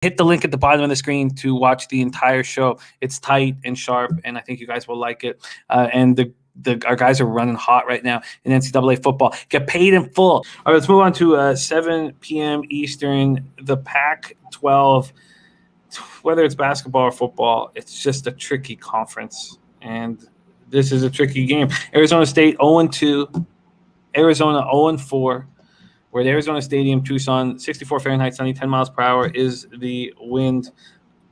hit the link at the bottom of the screen to watch the entire show. It's tight and sharp, and I think you guys will like it. And our guys are running hot right now in NCAA football. Get paid in full. All right, let's move on to 7 p.m. Eastern. The Pac-12, whether it's basketball or football, it's just a tricky conference, and this is a tricky game. Arizona State 0-2, Arizona 0-4. We're at Arizona Stadium, Tucson, 64 Fahrenheit, sunny, 10 miles per hour is the wind.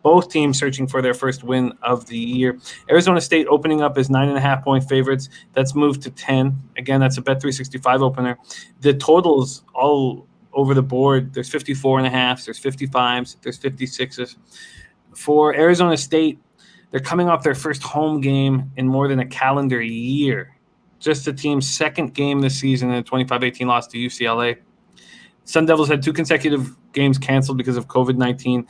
Both teams searching for their first win of the year. Arizona State opening up as 9.5-point favorites. That's moved to 10. Again, that's a Bet365 opener. The totals all over the board. There's 54.5s, there's 55s, there's 56s. For Arizona State, they're coming off their first home game in more than a calendar year. Just the team's second game this season in a 25-18 loss to UCLA. Sun Devils had 2 consecutive games canceled because of COVID-19.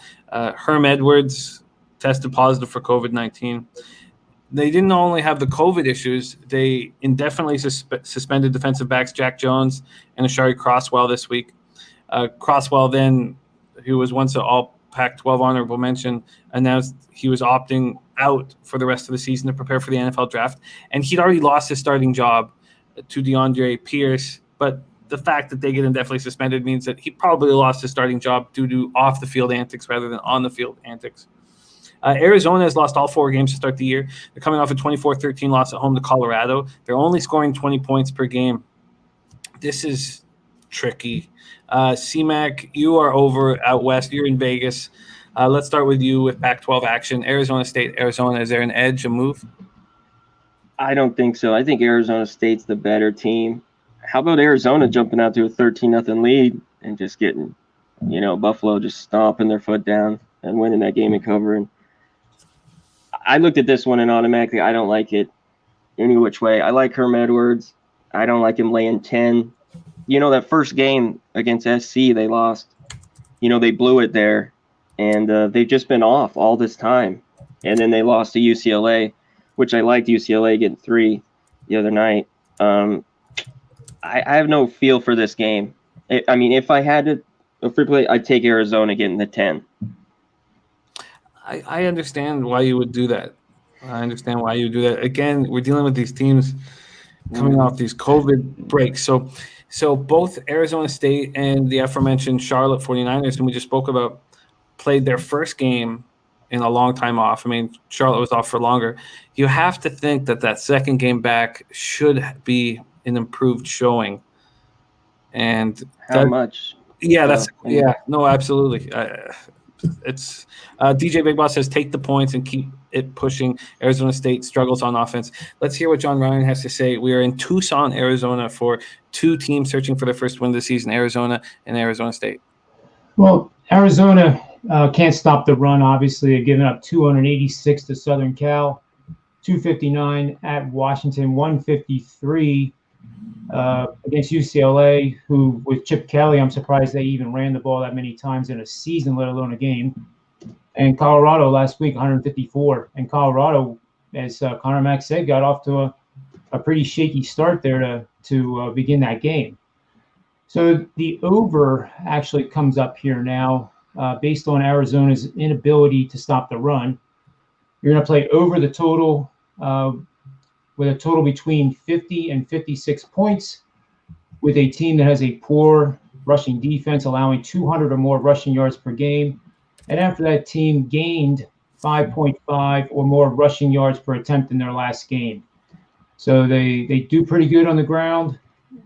Herm Edwards tested positive for COVID-19. They didn't only have the COVID issues, they indefinitely suspended defensive backs Jack Jones and Ashari Crosswell this week. Crosswell then, who was once an all Pac-12 honorable mention, announced he was opting out for the rest of the season to prepare for the NFL draft. And he'd already lost his starting job to DeAndre Pierce, but the fact that they get indefinitely suspended means that he probably lost his starting job due to off-the-field antics rather than on-the-field antics. Arizona has lost all 4 games to start the year. They're coming off a 24-13 loss at home to Colorado. They're only scoring 20 points per game. This is tricky. CMac, you are over out west. You're in Vegas. Let's start with you with Pac-12 action. Arizona State, Arizona, is there an edge, a move? I don't think so. I think Arizona State's the better team. How about Arizona jumping out to a 13-0 lead and just getting, Buffalo just stomping their foot down and winning that game and covering? I looked at this one and automatically I don't like it any which way. I like Herm Edwards. I don't like him laying 10. That first game against SC, they lost. They blew it there, and they've just been off all this time. And then they lost to UCLA, which I liked UCLA getting 3 the other night. I have no feel for this game. If I had to free play, I'd take Arizona getting the 10. I understand why you would do that. Again, we're dealing with these teams coming off these COVID breaks. So both Arizona State and the aforementioned Charlotte 49ers, whom we just spoke about, played their first game in a long time off. Charlotte was off for longer. You have to think that second game back should be an improved showing. And how much? Yeah, no, absolutely. It's DJ Big Boss says take the points and keep it pushing. Arizona State struggles on offense. Let's hear what John Ryan has to say. We are in Tucson, Arizona, for 2 teams searching for their first win of the season, Arizona and Arizona State. Well, Arizona can't stop the run, obviously. They're giving up 286 to Southern Cal, 259 at Washington, 153 against UCLA, who with Chip Kelly, I'm surprised they even ran the ball that many times in a season, let alone a game. And Colorado last week, 154. And Colorado, as Connor Mack said, got off to a pretty shaky start there to begin that game. So the over actually comes up here now based on Arizona's inability to stop the run. You're going to play over the total with a total between 50 and 56 points, with a team that has a poor rushing defense, allowing 200 or more rushing yards per game. And after that team gained 5.5 or more rushing yards per attempt in their last game. So they do pretty good on the ground,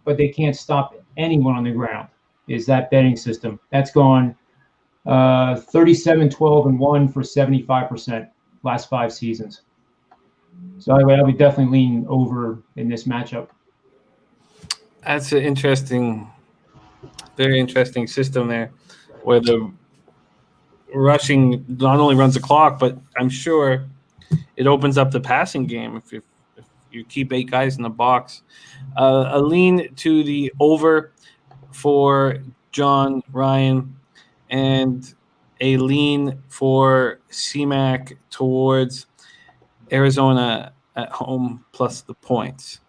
but they can't stop anyone on the ground, is that betting system. That's gone 37, 12, and 1 for 75% last 5 seasons. So I would definitely lean over in this matchup. That's an very interesting system there, where the rushing not only runs the clock, but I'm sure it opens up the passing game if you keep 8 guys in the box. A lean to the over for John Ryan, and a lean for CMac towards Arizona at home plus the points.